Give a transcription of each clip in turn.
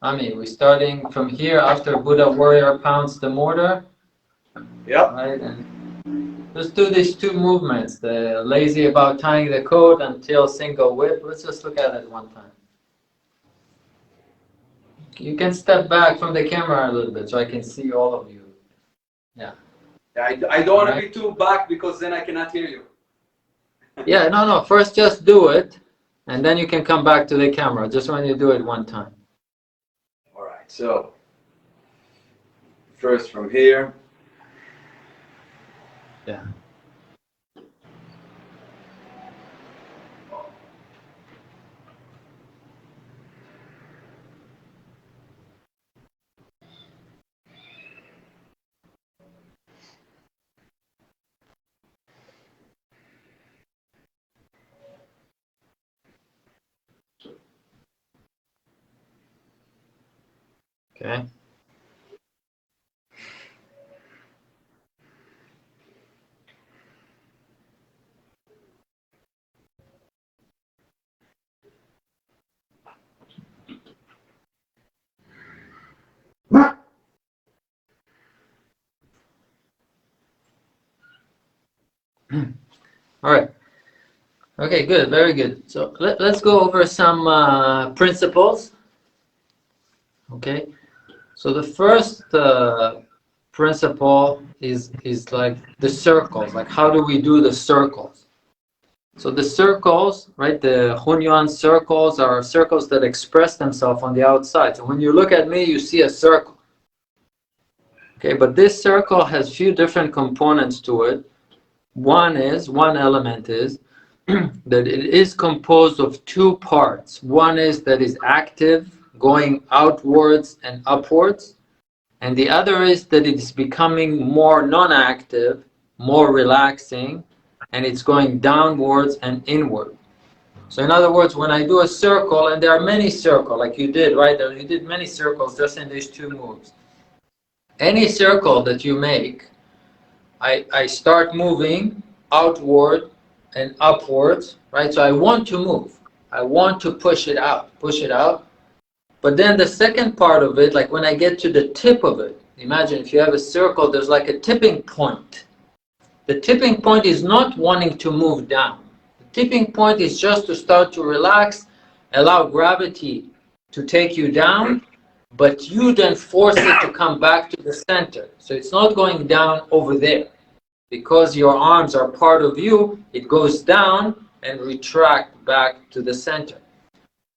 Ami, we're starting from here after Buddha warrior pounds the mortar. Yep. Right, and let's do these two movements, the lazy about tying the coat until single whip. Let's just look at it one time. You can step back from the camera a little bit so I can see all of you. Yeah. I don't want to be too back because then I cannot hear you. Yeah, no. First just do it and then you can come back to the camera just when you do it one time. All right, so first from here. Yeah. Okay. All right. Okay, good, very good. So let's go over some principles. Okay. So the first principle is like the circles. Like how do we do the circles? So the circles, right? The Hunyuan circles are circles that express themselves on the outside. So when you look at me, you see a circle. Okay, but this circle has few different components to it. One element is that it is composed of two parts. One is that is active, going outwards and upwards. And the other is that it is becoming more non-active, more relaxing, and it's going downwards and inward. So in other words, when I do a circle, and there are many circles, like you did, right? You did many circles just in these two moves. Any circle that you make, I start moving outward and upwards, right? So I want to move. I want to push it out. But then the second part of it, like when I get to the tip of it, imagine if you have a circle, there's like a tipping point. The tipping point is not wanting to move down. The tipping point is just to start to relax, allow gravity to take you down, but you then force it to come back to the center. So it's not going down over there. Because your arms are part of you, it goes down and retract back to the center.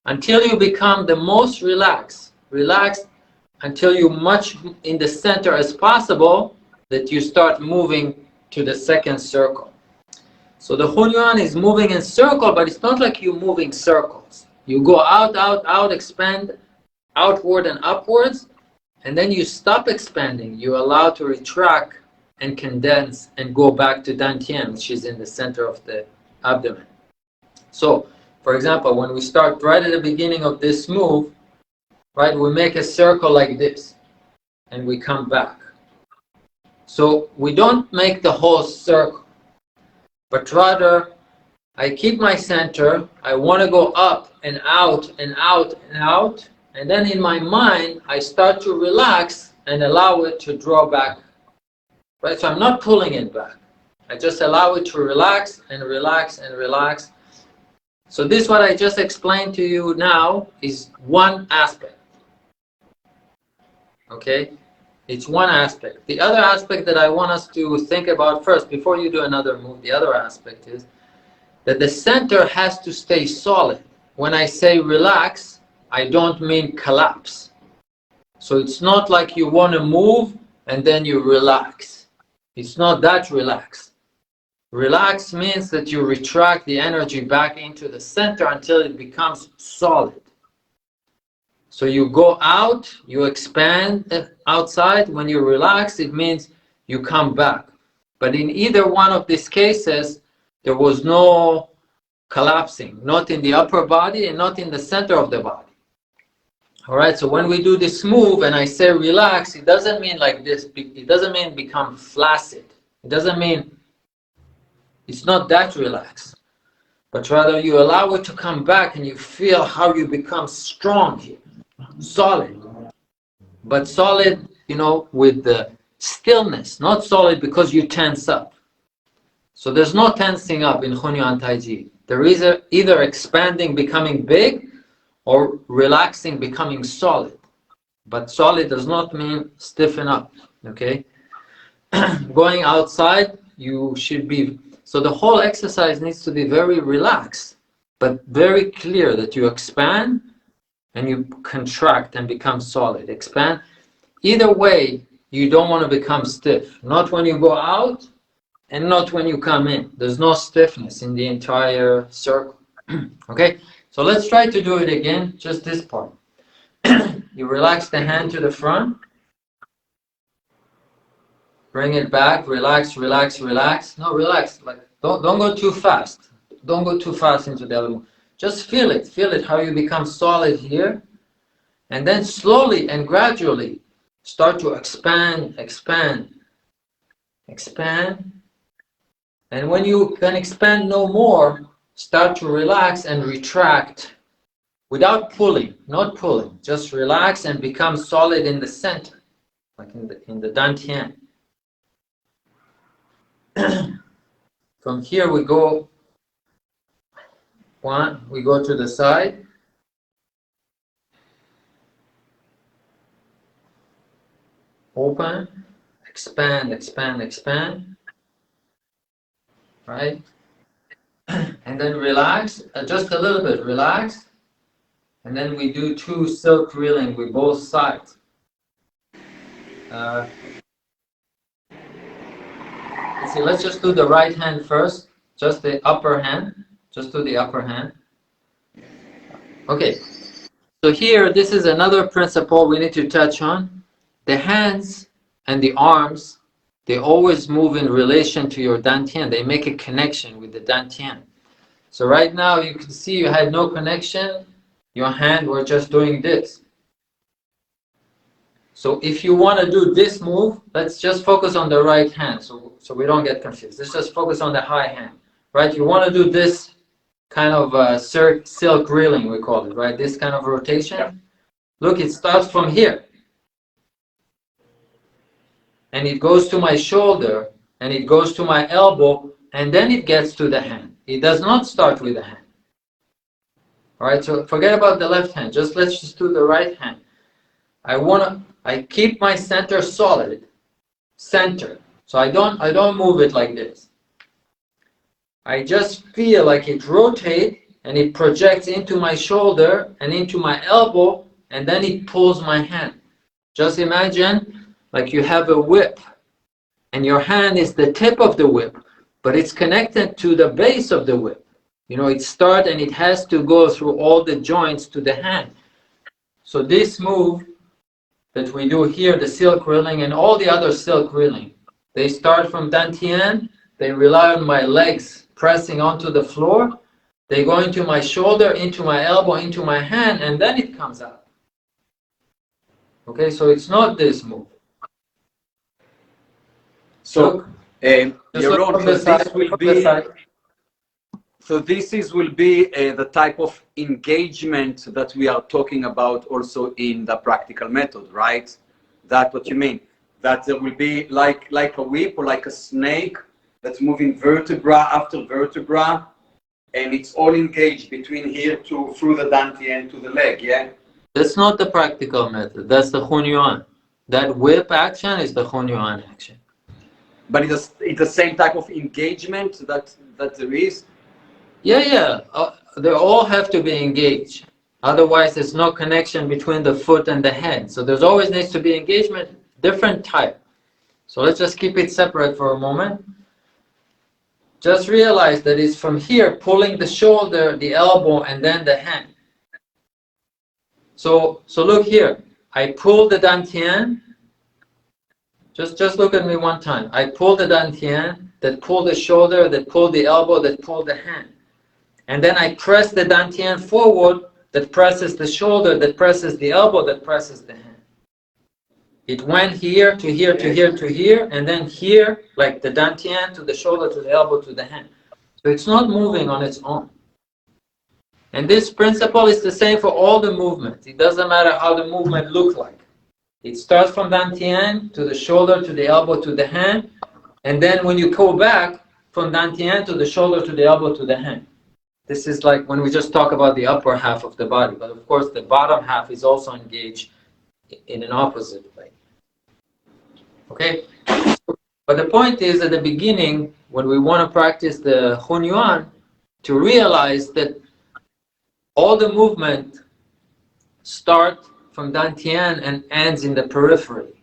Until you become the most relaxed until you much in the center as possible, that you start moving to the second circle. So the Hunyuan is moving in circle, but it's not like you moving circles. You go out, expand outward and upwards, and then you stop expanding. You allow to retract and condense and go back to Dantian, which is in the center of the abdomen. So, for example, when we start right at the beginning of this move, right, we make a circle like this, and we come back. So we don't make the whole circle, but rather I keep my center, I want to go up and out and out and out, and then in my mind, I start to relax and allow it to draw back. Right, so I'm not pulling it back. I just allow it to relax and relax and relax. So this, what I just explained to you now, is one aspect. Okay? It's one aspect. The other aspect that I want us to think about first, before you do another move, the other aspect is that the center has to stay solid. When I say relax, I don't mean collapse. So it's not like you want to move and then you relax. It's not that relaxed. Relax means that you retract the energy back into the center until it becomes solid. So you go out, you expand outside. When you relax, it means you come back. But in either one of these cases, there was no collapsing, not in the upper body and not in the center of the body. All right, so when we do this move and I say relax, it doesn't mean like this. It doesn't mean become flaccid. It doesn't mean it's not that relaxed. But rather you allow it to come back and you feel how you become strong here. solid. But solid, with the stillness, not solid because you tense up. So there's no tensing up in Hunyuan Taiji. There is either expanding, becoming big, or relaxing, becoming solid. But solid does not mean stiffen up, okay? Going outside, you should be... So the whole exercise needs to be very relaxed, but very clear that you expand and you contract and become solid. Expand. Either way, you don't want to become stiff. Not when you go out and not when you come in. There's no stiffness in the entire circle. Okay, so let's try to do it again, just this part. You relax the hand to the front. Bring it back, relax, relax, relax. No, relax. Like don't go too fast. Don't go too fast into the other one. Just feel it how you become solid here. And then slowly and gradually start to expand, expand, expand. And when you can expand no more, start to relax and retract without pulling, not pulling. Just relax and become solid in the center, like in the dantian. From here we go we go to the side. Open, expand, expand, expand. Right? And then relax, just a little bit, relax. And then we do 2 silk reeling with both sides. Let's just do the right hand first, just the upper hand. Just do the upper hand. Okay, so here, this is another principle we need to touch on. The hands and the arms, they always move in relation to your dantian. They make a connection with the dantian. So right now, you can see you had no connection. Your hand were just doing this. So if you want to do this move, let's just focus on the right hand so we don't get confused. Let's just focus on the high hand, right? You want to do this kind of silk reeling, we call it, right? This kind of rotation. Yeah. Look, it starts from here. And it goes to my shoulder, and it goes to my elbow, and then it gets to the hand. It does not start with the hand. All right, so forget about the left hand. Let's just do the right hand. I keep my center solid, center. So I don't move it like this. I just feel like it rotates and it projects into my shoulder and into my elbow, and then it pulls my hand. Just imagine like you have a whip and your hand is the tip of the whip, but it's connected to the base of the whip. It starts and it has to go through all the joints to the hand. So this move that we do here, the silk reeling and all the other silk reeling, they start from dantian, they rely on my legs pressing onto the floor, they go into my shoulder, into my elbow, into my hand, and then it comes out. Okay, so it's not this move. So, Yaron, this will be the type of engagement that we are talking about also in the practical method, right? That's what you mean? That there will be like a whip or like a snake that's moving vertebra after vertebra, and it's all engaged between here through the dantian to the leg, yeah? That's not the practical method. That's the Hunyuan. That whip action is the Hunyuan action. But it's the same type of engagement that there is? Yeah. They all have to be engaged. Otherwise, there's no connection between the foot and the head. So there's always needs to be engagement, different type. So let's just keep it separate for a moment. Just realize that it's from here, pulling the shoulder, the elbow, and then the hand. So look here. I pull the dantian. Just look at me one time. I pull the dantian, that pull the shoulder, that pull the elbow, that pull the hand. And then I press the dantian forward, that presses the shoulder, that presses the elbow, that presses the hand. It went here to here to here to here, and then here, like the dantian to the shoulder, to the elbow, to the hand. So it's not moving on its own. And this principle is the same for all the movements. It doesn't matter how the movement looks like. It starts from Dantian to the shoulder, to the elbow, to the hand. And then when you go back from Dantian to the shoulder, to the elbow, to the hand. This is like when we just talk about the upper half of the body. But of course, the bottom half is also engaged in an opposite way. Okay? But the point is, at the beginning, when we want to practice the Hunyuan, to realize that all the movement start from Dantian and ends in the periphery,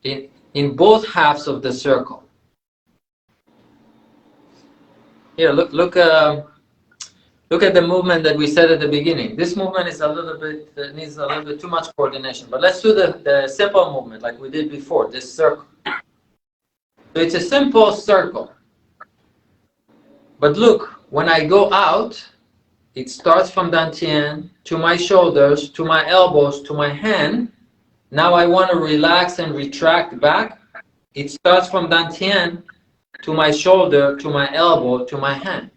in both halves of the circle. Here, look at the movement that we said at the beginning. This movement is a little bit needs a little bit too much coordination. But let's do the simple movement like we did before. This circle. So it's a simple circle. But look, when I go out, it starts from Dantian to my shoulders, to my elbows, to my hand. Now I want to relax and retract back. It starts from Dantian to my shoulder, to my elbow, to my hand.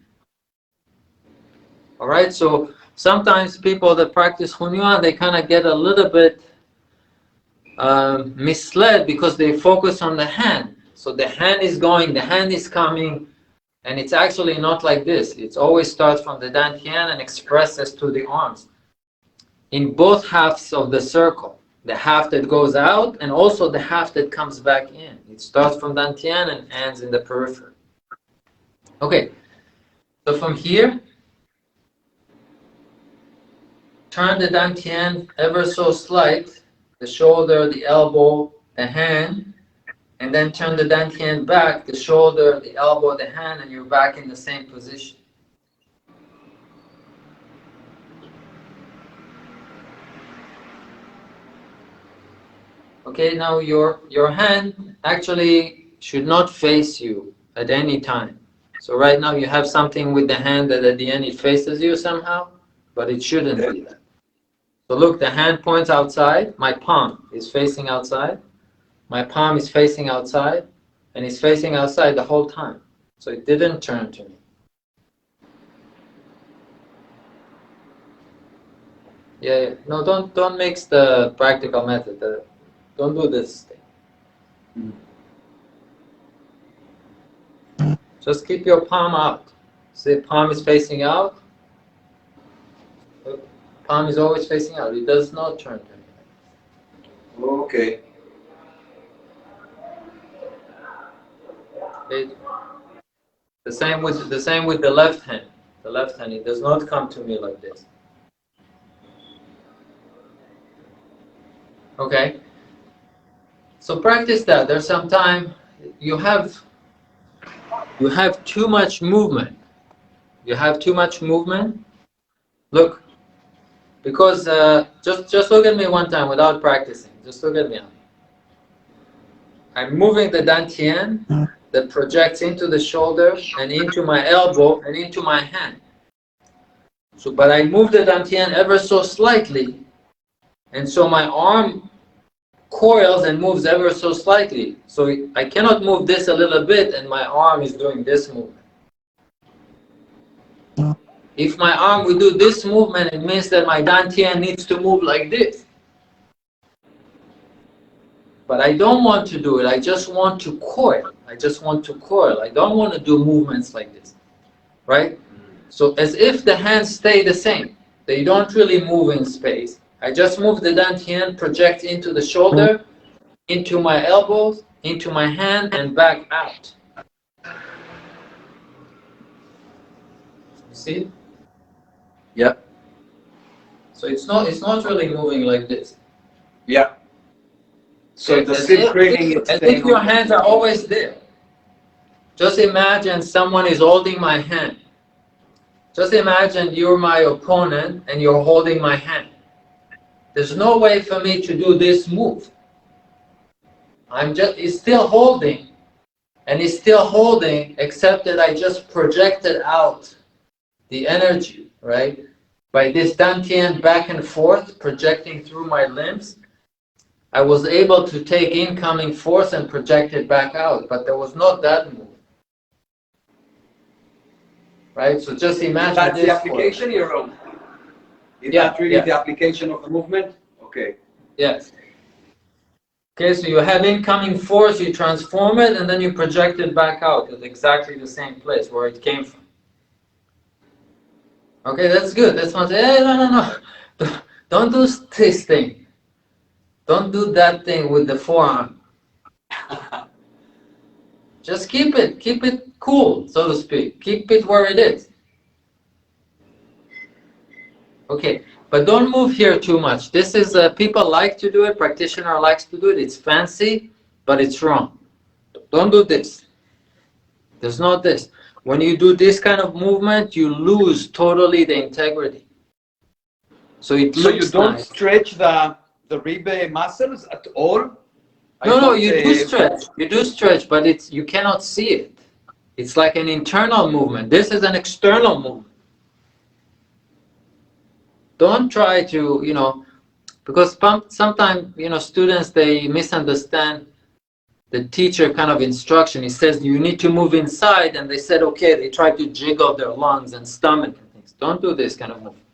All right, so sometimes people that practice Hunyuan, they kind of get a little bit misled because they focus on the hand. So the hand is going, the hand is coming, and it's actually not like this. It always starts from the Dantian and expresses to the arms. In both halves of the circle, the half that goes out and also the half that comes back in. It starts from Dantian and ends in the periphery. Okay, so from here, turn the Dantian ever so slight, the shoulder, the elbow, the hand, and then turn the Dantian back, the shoulder, the elbow, the hand, and you're back in the same position. Okay, now your hand actually should not face you at any time. So right now you have something with the hand that at the end it faces you somehow, but it shouldn't be that. So look, the hand points outside, my palm is facing outside, my palm is facing outside, and it's facing outside the whole time. So it didn't turn to me. Yeah. No, don't mix the practical method. Don't do this thing. Just keep your palm out. See, palm is facing out. Palm is always facing out. It does not turn to me. Okay. The same with the left hand. The left hand, it does not come to me like this. Okay. So practice that. There's some time you have too much movement. You have too much movement. Look, because just look at me one time without practicing. Just look at me. I'm moving the Dantian that projects into the shoulder and into my elbow and into my hand. So, but I move the Dantian ever so slightly, and so my arm coils and moves ever so slightly. So I cannot move this a little bit and my arm is doing this movement. If my arm will do this movement, it means that my Dantian needs to move like this. But I don't want to do it. I just want to coil. I just want to coil. I don't want to do movements like this. Right? So as if the hands stay the same. They don't really move in space. I just move the Dantian, project into the shoulder, into my elbows, into my hand, and back out. You see? Yeah. So it's not really moving like this. Yeah. So the slip creating as if your hands are always there. Just imagine someone is holding my hand. Just imagine you're my opponent and you're holding my hand. There's no way for me to do this move. It's still holding. And it's still holding, except that I just projected out the energy, right? By this Dantian back and forth, projecting through my limbs, I was able to take incoming force and project it back out, but there was not that move. right? So just imagine that's this. the application you're on. Is Yeah, that really yeah. the application of the movement? Okay. Yes. Okay, so you have incoming force, you transform it, and then you project it back out at exactly the same place where it came from. Okay, that's good. That's not, no. Don't do this thing. Don't do that thing with the forearm. Just keep it cool, so to speak. Keep it where it is. Okay, but don't move here too much. This is, people like to do it, practitioner likes to do it. It's fancy, but it's wrong. Don't do this. There's not this. When you do this kind of movement, you lose totally the integrity. So it So you looks don't nice. stretch the rib muscles at all? No, you do stretch. You do stretch, but it's you cannot see it. It's like an internal movement. This is an external movement. Don't try to, because sometimes, students, they misunderstand the teacher kind of instruction. He says you need to move inside, and they said, okay, they try to jiggle their lungs and stomach and things. Don't do this kind of movement.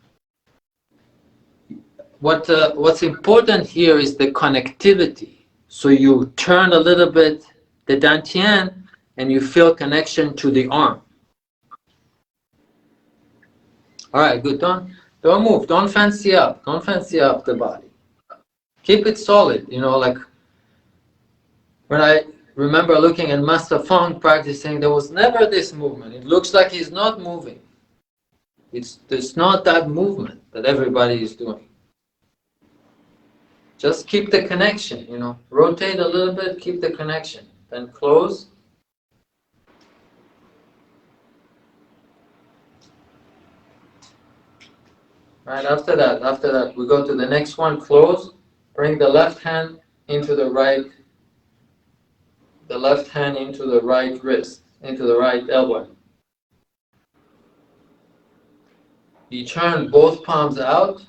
What's important here is the connectivity. So you turn a little bit the dantian, and you feel connection to the arm. All right, good. Don't move. Don't fancy up. Don't fancy up the body. Keep it solid. Like when I remember looking at Master Fong practicing, there was never this movement. It looks like he's not moving. It's not that movement that everybody is doing. Just keep the connection, rotate a little bit, keep the connection, then close. Right, after that, we go to the next one, close. Bring the left hand into the right wrist, into the right elbow. You turn both palms out,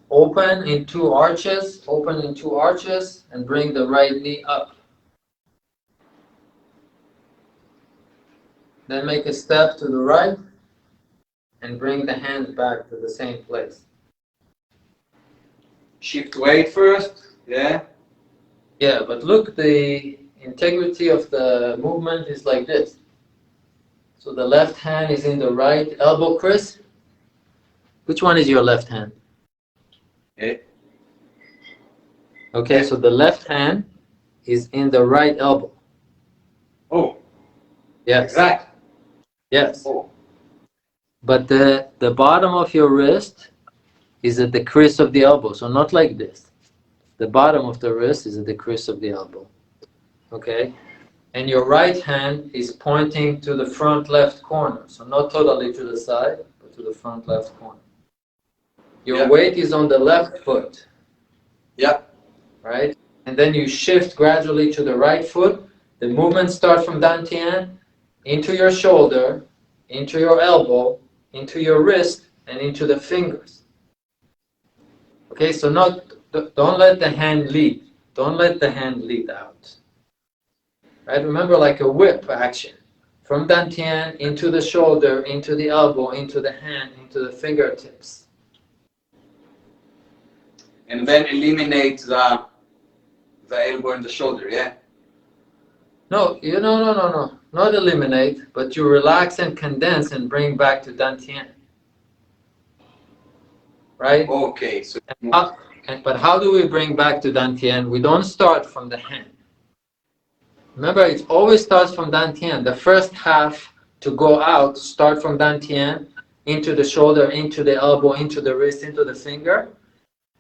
open in two arches, and bring the right knee up. Then make a step to the right, and bring the hands back to the same place. Shift weight first, yeah? Yeah, but look, the integrity of the movement is like this. So the left hand is in the right elbow crease. Which one is your left hand? Yeah. Okay, so the left hand is in the right elbow. Oh. Yes. Exact. Yes. Oh. But the bottom of your wrist is at the crease of the elbow, so not like this. The bottom of the wrist is at the crease of the elbow. Okay? And your right hand is pointing to the front left corner, so not totally to the side, but to the front left corner. Your weight is on the left foot. Yeah. Right? And then you shift gradually to the right foot. The movement starts from dantian into your shoulder, into your elbow, into your wrist, and into the fingers. Okay, so don't let the hand lead. Don't let the hand lead out. Right? Remember, like a whip action. From dantian into the shoulder, into the elbow, into the hand, into the fingertips. And then eliminate the elbow and the shoulder, yeah? No, no. Not eliminate, but you relax and condense and bring back to dantian. Right? Okay, so But how do we bring back to dantian? We don't start from the hand. Remember, it always starts from dantian. The first half to go out, start from dantian, into the shoulder, into the elbow, into the wrist, into the finger.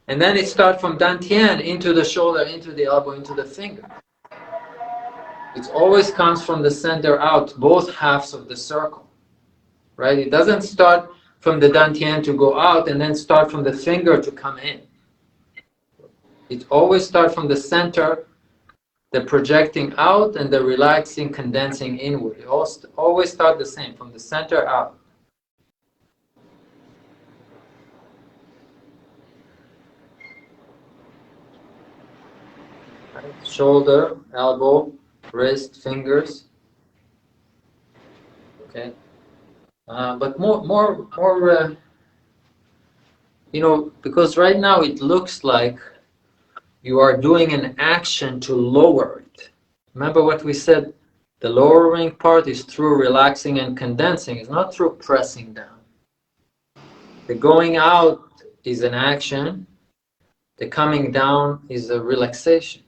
And then it starts from dantian, into the shoulder, into the elbow, into the finger. It always comes from the center out, both halves of the circle. Right? It doesn't start from the dantian to go out and then start from the finger to come in. It always starts from the center, the projecting out, and the relaxing, condensing inward. It always start the same, from the center out. Right? Shoulder, elbow, wrist, fingers. Okay, but more, because right now it looks like you are doing an action to lower it. Remember what we said? The lowering part is through relaxing and condensing. It's not through pressing down. The going out is an action. The coming down is a relaxation.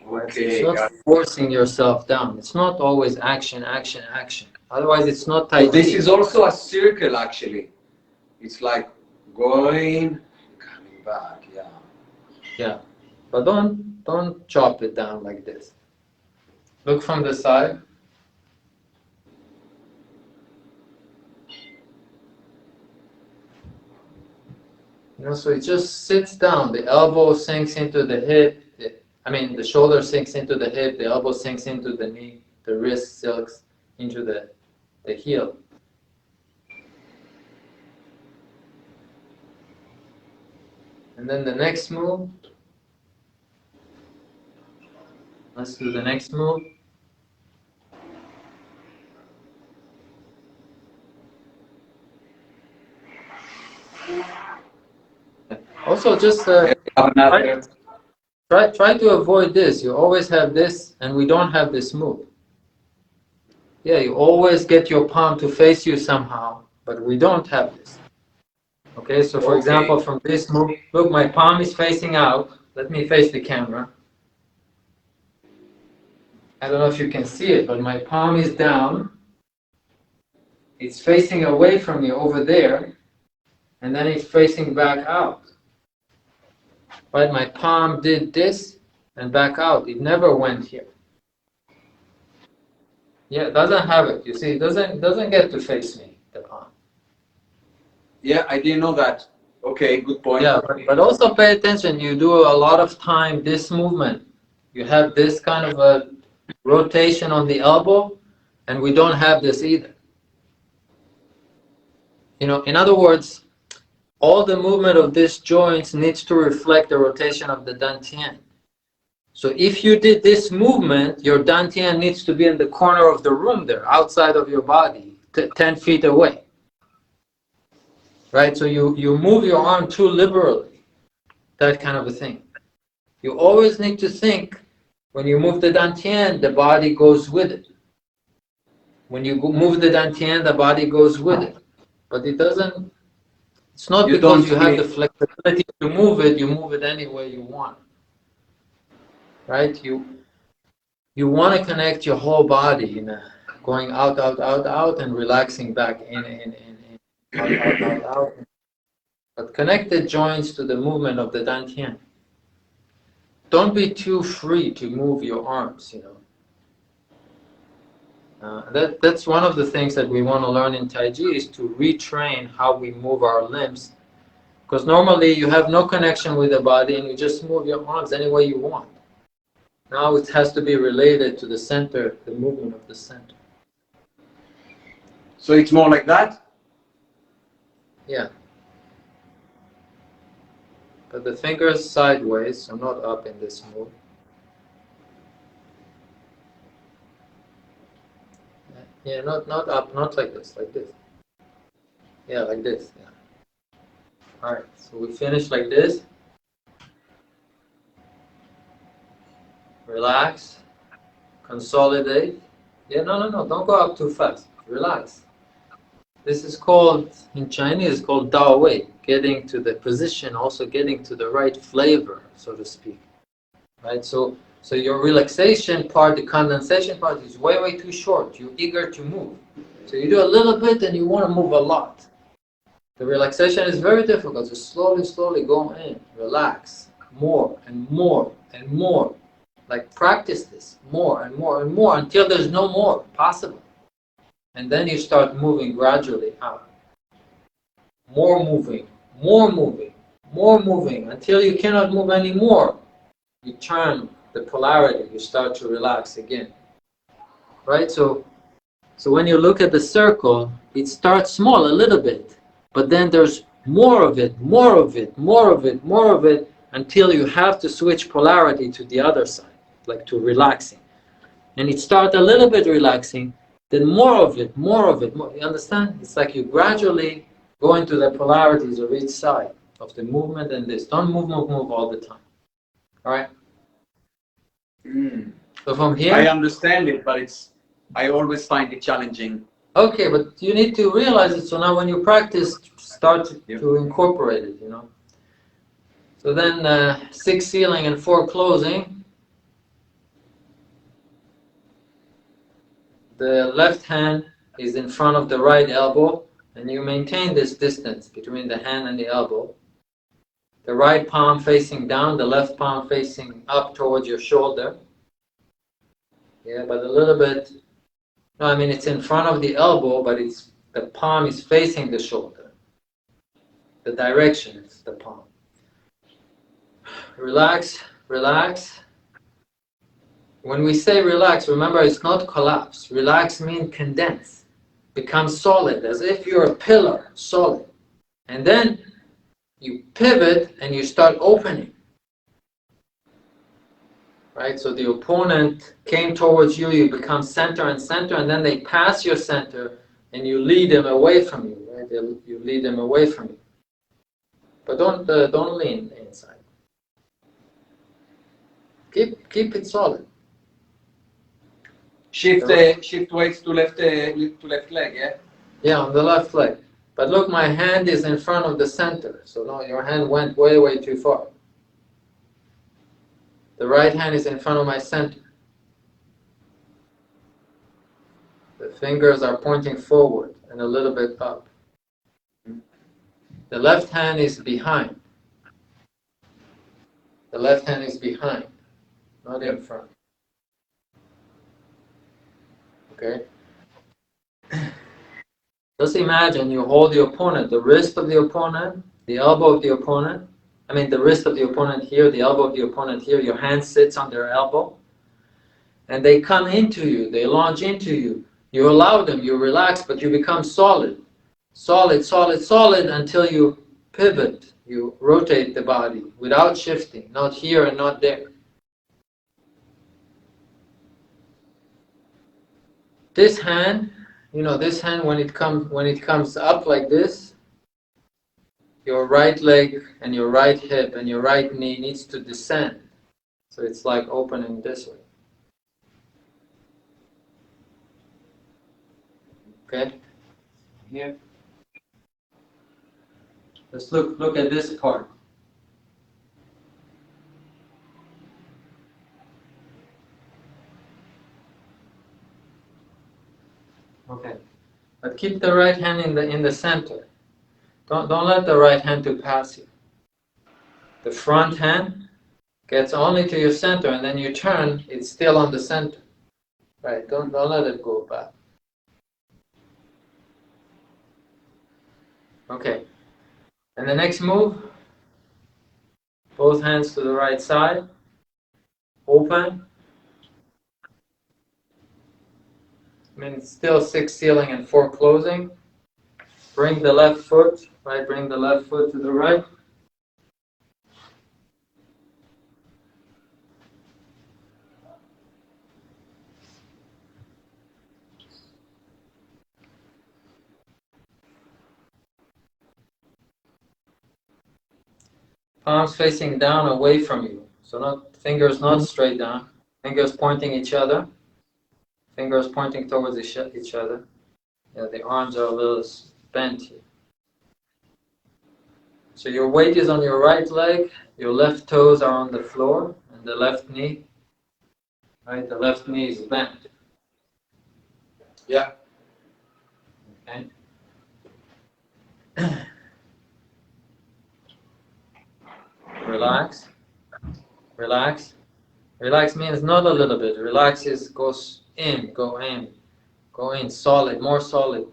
Okay, It's not forcing yourself down. It's not always action, action, action. Otherwise, it's not Taiji. So this is also a circle, actually. It's like going, coming back. Yeah. Yeah, but don't chop it down like this. Look from the side. So it just sits down. The elbow sinks into the hip. The shoulder sinks into the hip. The elbow sinks into the knee. The wrist sinks into the heel. And then the next move. Let's do the next move. Also, just try to avoid this. You always have this, and we don't have this move. Yeah, you always get your palm to face you somehow, but we don't have this. Okay, so for example, from this move, look, my palm is facing out. Let me face the camera. I don't know if you can see it, but my palm is down. It's facing away from me over there, and then it's facing back out. Right, my palm did this and back out. It never went here. Yeah, it doesn't have it. You see, it doesn't get to face me, the palm. Yeah, I didn't know that. Okay, good point. Yeah, but also pay attention. You do a lot of time this movement. You have this kind of a rotation on the elbow, and we don't have this either. In other words, all the movement of these joints needs to reflect the rotation of the dantian. So if you did this movement, your dantian needs to be in the corner of the room there, outside of your body, 10 feet away. Right? So you move your arm too liberally, that kind of a thing. You always need to think, when you move the dantian, the body goes with it. When you move the dantian, the body goes with it. But it's not because you have the flexibility to move it, you move it any way you want. Right? You want to connect your whole body, going out, out, out, out, and relaxing back in, out, out, out, out. But connect the joints to the movement of the dantian. Don't be too free to move your arms, That's one of the things that we want to learn in Taiji, is to retrain how we move our limbs. Because normally you have no connection with the body and you just move your arms any way you want. Now it has to be related to the center, the movement of the center. So it's more like that? Yeah. But the fingers sideways, so not up in this move. Yeah, not up, not like this, like this. Yeah, like this, yeah. Alright, so we finish like this. Relax. Consolidate. Yeah, no, don't go up too fast. Relax. This is called, in Chinese, called Dao Wei, getting to the position, also getting to the right flavor, so to speak. Right? So your relaxation part, the condensation part, is way too short. You're eager to move. So you do a little bit and you want to move a lot. The relaxation is very difficult. Just slowly go in. Relax. More and more and more. Like practice this more and more and more until there's no more possible. And then you start moving gradually out. More moving, more moving, more moving until you cannot move anymore. You turn the polarity, you start to relax again. Right? So when you look at the circle, it starts small a little bit, but then there's more of it, more of it, more of it, more of it, until you have to switch polarity to the other side, like to relaxing. And it starts a little bit relaxing, then more of it, more. You understand? It's like you gradually go into the polarities of each side of the movement and this. Don't move all the time. All right? So from here... I understand it, but I always find it challenging. Okay, but you need to realize it, so now when you practice, start to incorporate it, you know. So then 6 sealing and 4 closing. The left hand is in front of the right elbow, and you maintain this distance between the hand and the elbow. The right palm facing down, the left palm facing up towards your shoulder. Yeah, but a little bit, no, I mean it's in front of the elbow, but the palm is facing the shoulder. The direction is the palm. Relax, relax. When we say relax, remember it's not collapse. Relax means condense. Become solid, as if you're a pillar, solid. And then you pivot and you start opening. Right? So the opponent came towards you, you become center, and then they pass your center and you lead them away from you. Right? You lead them away from you. But don't lean inside. Keep it solid. Shift weights to left leg, yeah? Yeah, on the left leg. But look, my hand is in front of the center. So no, your hand went way too far. The right hand is in front of my center. The fingers are pointing forward and a little bit up. The left hand is behind. The left hand is behind, not in front. Okay? Just imagine you hold the opponent, the wrist of the opponent, the elbow of the opponent. I mean the wrist of the opponent here, the elbow of the opponent here. Your hand sits on their elbow. And they come into you, they launch into you. You allow them, you relax, but you become solid. Solid until you pivot. You rotate the body without shifting, not here and not there. This hand, this hand when it comes up like this, your right leg and your right hip and your right knee needs to descend. So it's like opening this way. Okay? Here. Let's look at this part. Okay. But keep the right hand in the center. Don't let the right hand to pass you. The front hand gets only to your center, and then you turn, it's still on the center. Right, don't let it go back. Okay. And the next move, both hands to the right side, open. I mean, it's still 6 sealing and 4 closing. Bring the left foot, right? Bring the left foot to the right. Palms facing down away from you. So fingers not straight down. Fingers pointing each other. Fingers pointing towards each other. Yeah, the arms are a little bent here. So your weight is on your right leg. Your left toes are on the floor. And the left knee. Right, the left knee is bent. Yeah. Okay. Relax. Relax. Relax means not a little bit. Relax is go in, solid, more solid.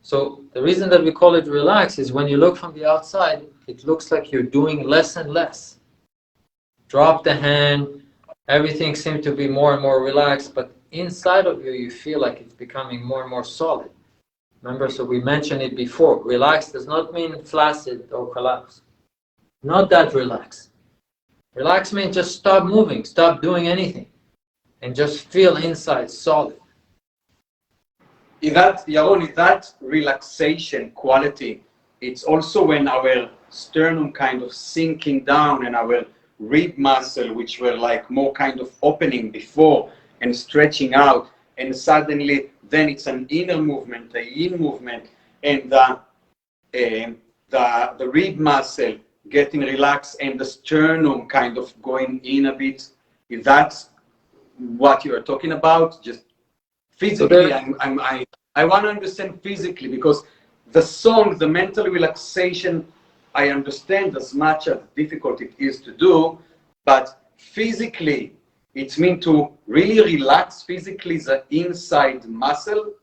So the reason that we call it relax is when you look from the outside, it looks like you're doing less and less. Drop the hand, everything seems to be more and more relaxed, but inside of you, you feel like it's becoming more and more solid. Remember, so we mentioned it before. Relax does not mean flaccid or collapse. Not that relax. Relax means just stop moving, stop doing anything, and just feel inside solid. Yaron, that relaxation quality, it's also when our sternum kind of sinking down and our rib muscle, which were like more kind of opening before and stretching out, and suddenly then it's an inner movement, a yin movement, and the rib muscle getting relaxed and the sternum kind of going in a bit. If that's what you are talking about, just physically, I want to understand physically, because the song, the mental relaxation, I understand as much as difficult it is to do, but physically, it's meant to really relax physically the inside muscle.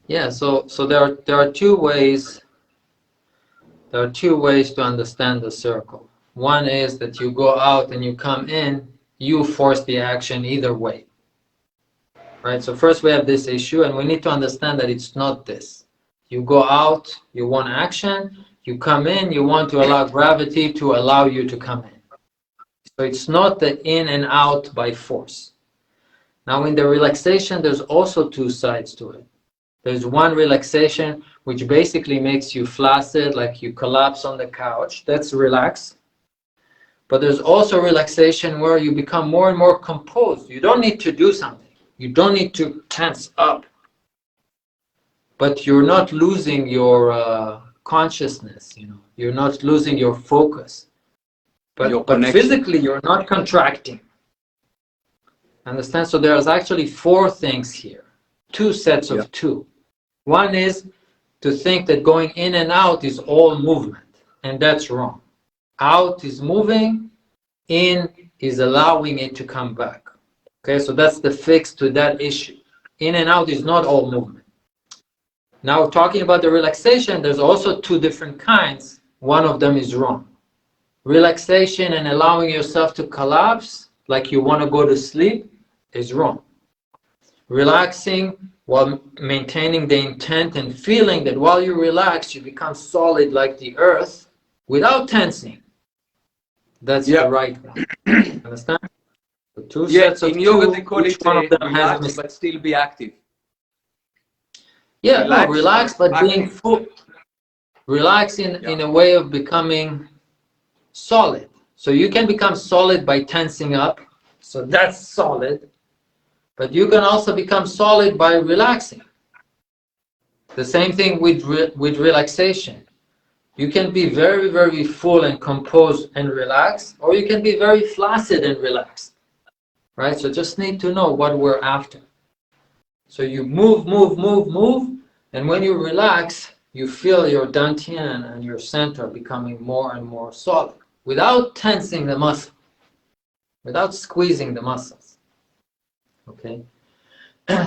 Yeah, so there are two ways. There are two ways to understand the circle. One is that you go out and you come in, you force the action either way. Right? So first we have this issue, and we need to understand that it's not this. You go out, you want action, you come in, you want to allow gravity to allow you to come in. So it's not the in and out by force. Now in the relaxation, there's also two sides to it. There's one relaxation which basically makes you flaccid, like you collapse on the couch. That's relax. But there's also relaxation where you become more and more composed. You don't need to do something. You don't need to tense up. But you're not losing your consciousness, you know. You're not losing your focus. But physically, you're not contracting. Understand? So there's actually four things here. Two sets of two. One is to think that going in and out is all movement, and that's wrong. Out is moving, in is allowing it to come back. Okay, so that's the fix to that issue. In and out is not all movement. Now, talking about the relaxation, there's also two different kinds. One of them is wrong. Relaxation and allowing yourself to collapse, like you want to go to sleep, is wrong. Relaxing while maintaining the intent and feeling that while you relax, you become solid like the earth without tensing. That's the right one. Understand? The two sets of in yoga two, they call each it one of them has relax but still be active. Yeah, relax, no, relax but active. Being full. Relax in a way of becoming solid. So you can become solid by tensing up. So that's solid. But you can also become solid by relaxing. The same thing with relaxation. You can be very, very full and composed and relaxed, or you can be very flaccid and relaxed. Right? So just need to know what we're after. So you move, move, move, move, and when you relax, you feel your dantian and your center becoming more and more solid without tensing the muscle, without squeezing the muscles. Okay?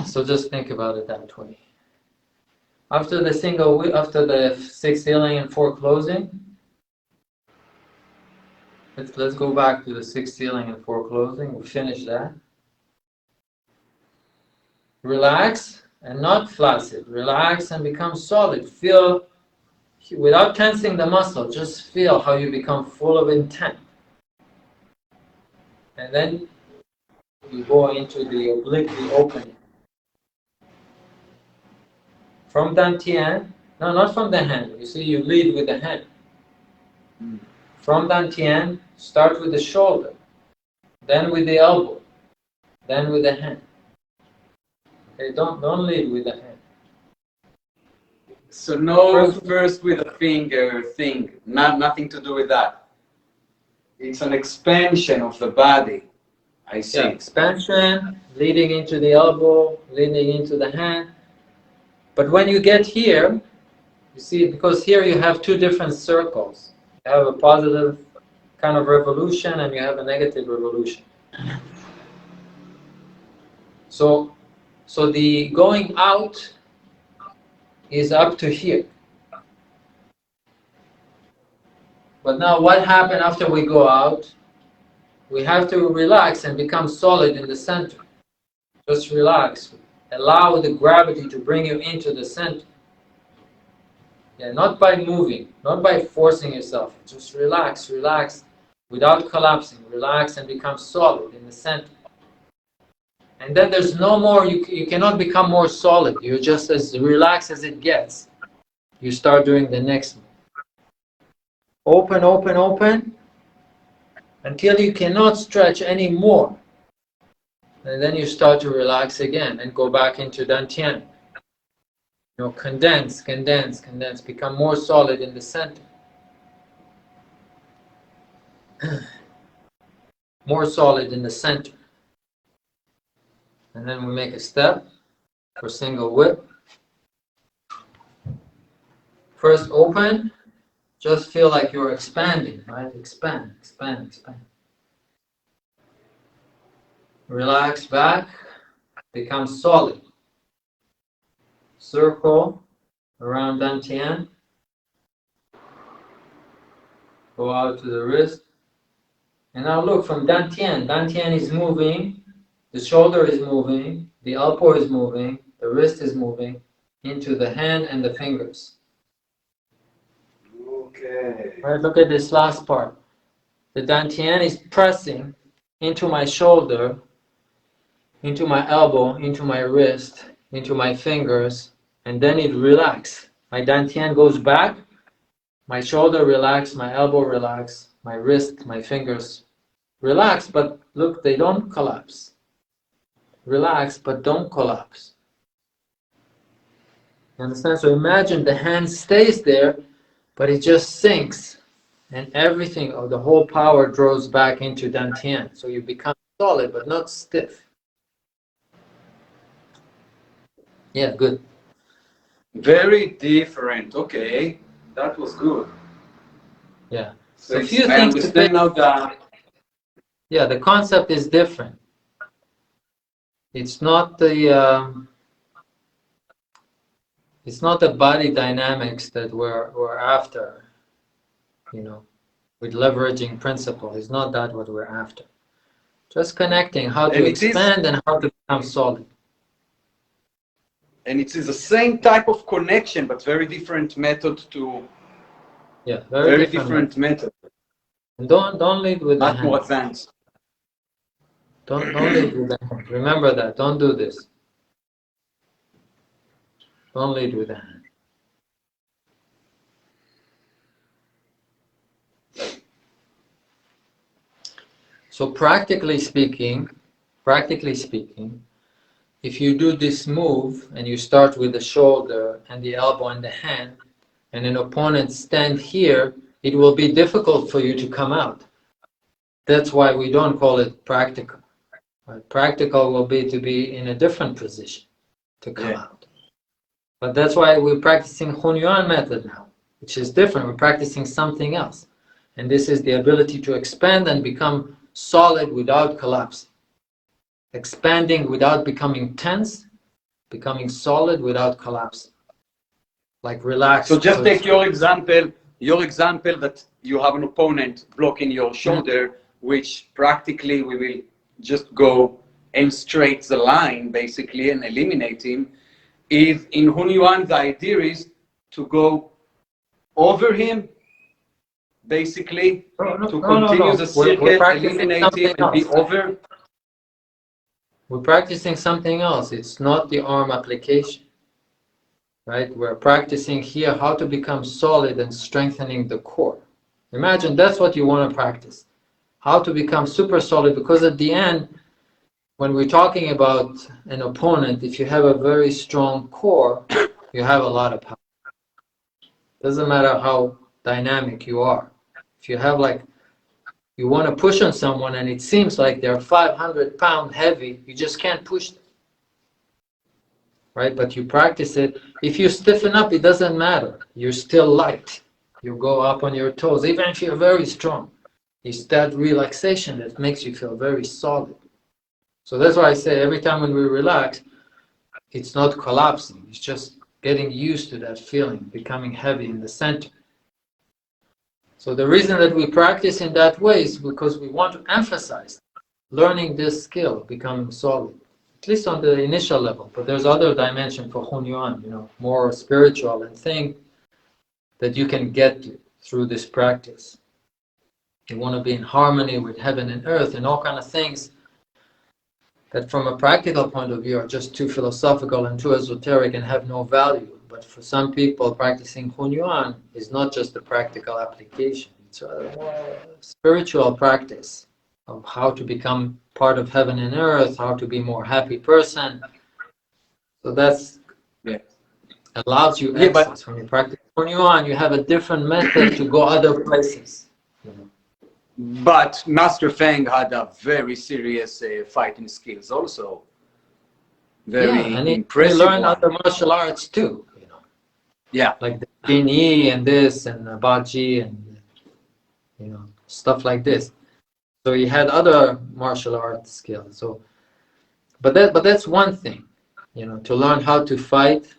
So just think about it that way. After the 6 healing and 4 closing, let's go back to the 6 healing and 4 closing. We finished that. Relax and not flaccid. Relax and become solid. Feel, without tensing the muscle, just feel how you become full of intent. And then you go into the obliquely opening. From dantian, no, not from the hand. You see, you lead with the hand. From dantian, start with the shoulder, then with the elbow, then with the hand. Okay, don't lead with the hand. So no first with a finger thing, nothing to do with that. It's an expansion of the body. I see. Yeah, expansion, leading into the elbow, leading into the hand. But when you get here, you see, because here you have two different circles. You have a positive kind of revolution and you have a negative revolution. So the going out is up to here. But now what happened after we go out? We have to relax and become solid in the center. Just relax. Allow the gravity to bring you into the center. Yeah, not by moving, not by forcing yourself. Just relax, relax, without collapsing. Relax and become solid in the center. And then there's no more, you cannot become more solid. You're just as relaxed as it gets. You start doing the next one. Open, open, open, until you cannot stretch anymore. And then you start to relax again and go back into Dantian. You know, condense, condense, condense, become more solid in the center. More solid in the center. And then we make a step for single whip. First open, just feel like you're expanding, right? Expand, expand, expand. Relax back, become solid. Circle around Dantian. Go out to the wrist. And now look from Dantian. Dantian is moving, the shoulder is moving, the elbow is moving, the wrist is moving into the hand and the fingers. Okay. Right, look at this last part. The Dantian is pressing into my shoulder, into my elbow, into my wrist, into my fingers, and then it relaxes. My Dantian goes back, my shoulder relaxes, my elbow relaxes, my wrist, my fingers relax, but look, they don't collapse. Relax, but don't collapse. You understand? So imagine the hand stays there, but it just sinks, and everything, or the whole power draws back into Dantian. So you become solid, but not stiff. Yeah, good. Very different. Okay, that was good. Yeah. So So a few I things to pay. understand now that. Yeah, the concept is different. It's not the body dynamics that we're after, you know, with leveraging principle. It's not that what we're after. Just connecting how to And it is, expand and how to become solid. and it is the same type of connection, but very different method to. Yeah, Very different method. And don't lead with the Much more hand. advanced. Don't lead with the hand. Remember that. Don't do this. Don't lead with the hand. So practically speaking, if you do this move and you start with the shoulder and the elbow and the hand, and an opponent stand here, it will be difficult for you to come out. That's why we don't call it practical. Right? Practical will be to be in a different position to come out. But that's why we're practicing Hunyuan method now, which is different. We're practicing something else. And this is the ability to expand and become solid without collapsing. Expanding without becoming tense, becoming solid without collapsing. Like relaxed. So just take your example that you have an opponent blocking your shoulder, which practically we will just go and straight the line basically and eliminate him. Is in Hunyuan the idea is to go over him basically to continue the circle, eliminate him and be over. We're practicing something else. It's not the arm application. Right? We're practicing here how to become solid and strengthening the core. Imagine that's what you want to practice. How to become super solid, because at the end, when we're talking about an opponent, if you have a very strong core, you have a lot of power. Doesn't matter how dynamic you are. If you have like, you want to push on someone and it seems like they're 500-pound heavy, you just can't push them. Right? But you practice it. If you stiffen up, it doesn't matter. You're still light. You go up on your toes, even if you're very strong. It's that relaxation that makes you feel very solid. So that's why I say every time when we relax, it's not collapsing. It's just getting used to that feeling, becoming heavy in the center. So the reason that we practice in that way is because we want to emphasize learning this skill, becoming solid. At least on the initial level, but there's other dimension for Hunyuan, you know, more spiritual and thing that you can get to through this practice. You want to be in harmony with heaven and earth and all kind of things that from a practical point of view are just too philosophical and too esoteric and have no value. But for some people, practicing Hunyuan is not just a practical application. It's a more spiritual practice of how to become part of heaven and earth, how to be a more happy person. So that's allows you access. When you practice Hunyuan, you have a different method to go other places. But Master Feng had a very serious fighting skills also. Very and impressive he learned one. other martial arts too. Yeah. Like the Jin Yi and this and Baji and stuff like this. So he had other martial arts skills. So, but that's one thing, to learn how to fight.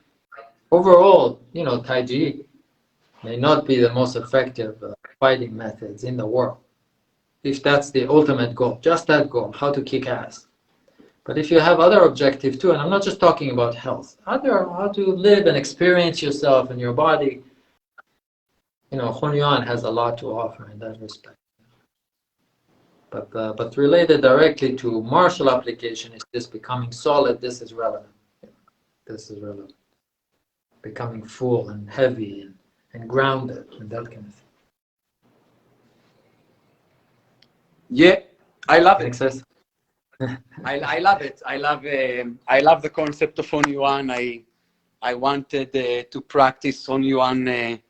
Overall, Taiji may not be the most effective fighting methods in the world. If that's the ultimate goal, just that goal, how to kick ass. But if you have other objectives too, and I'm not just talking about health, how to live and experience yourself and your body, Hunyuan has a lot to offer in that respect. But related directly to martial application is this becoming solid. This is relevant. This is relevant. Becoming full and heavy and grounded and that kind of thing. Yeah, I love it. Makes sense? I love it. I love the concept of Hunyuan. I wanted to practice Hunyuan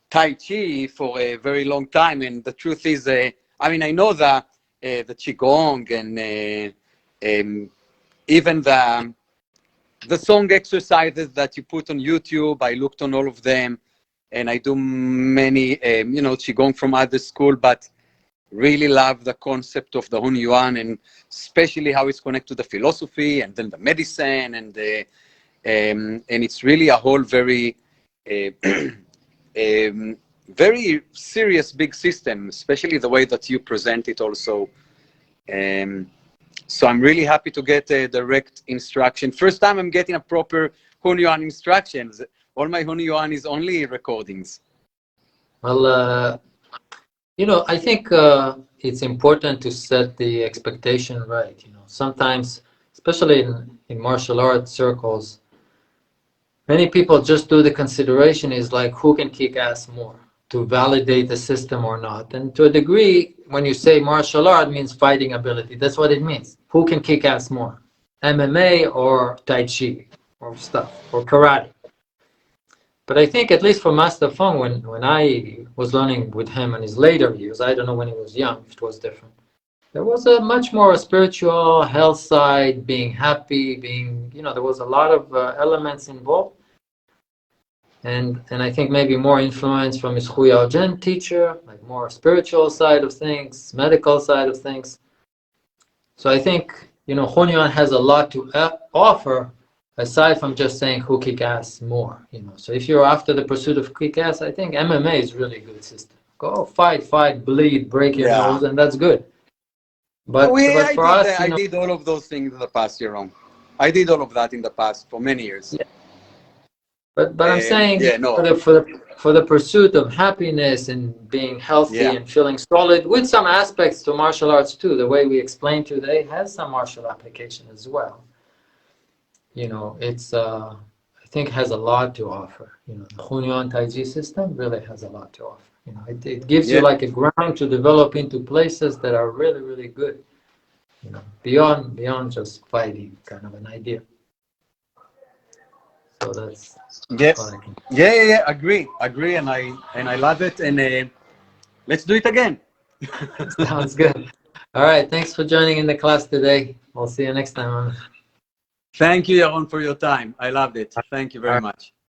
Tai Chi for a very long time, and the truth is, I know the Qigong and even the song exercises that you put on YouTube. I looked on all of them, and I do many Qigong from other school, but really love the concept of the Hunyuan, and especially how it's connected to the philosophy and then the medicine, and it's really a whole very very serious big system, especially the way that you present it also. So I'm really happy to get a direct instruction. First time I'm getting a proper Hunyuan instructions. All my Hunyuan is only recordings. Well, I think it's important to set the expectation right. Sometimes, especially in martial arts circles, many people just do the consideration is like who can kick ass more to validate the system or not. And to a degree, when you say martial art, means fighting ability. That's what it means. Who can kick ass more? MMA or Tai Chi or stuff or karate. But I think at least for Master Feng, when I was learning with him in his later years, I don't know when he was young, if it was different. There was a much more spiritual health side, being happy, there was a lot of elements involved. And I think maybe more influence from his Huyao Zhen teacher, like more spiritual side of things, medical side of things. So I think, Hunyuan has a lot to offer aside from just saying who kick ass more, So if you're after the pursuit of kick ass, I think MMA is really a good system. Go fight, bleed, break your nose, and that's good. But for us, I did all of those things in the past, Yaron. I did all of that in the past for many years. Yeah. But I'm saying for the pursuit of happiness and being healthy and feeling solid, with some aspects to martial arts too, the way we explained today has some martial application as well. It's I think has a lot to offer. The Hunyuan Taiji system really has a lot to offer. It gives you like a ground to develop into places that are really, really good. Beyond just fighting, kind of an idea. So that's what I can. Yeah. Agree, and I love it. And let's do it again. Sounds good. All right. Thanks for joining in the class today. We'll see you next time. Thank you, Yaron, for your time. I loved it. Thank you very much.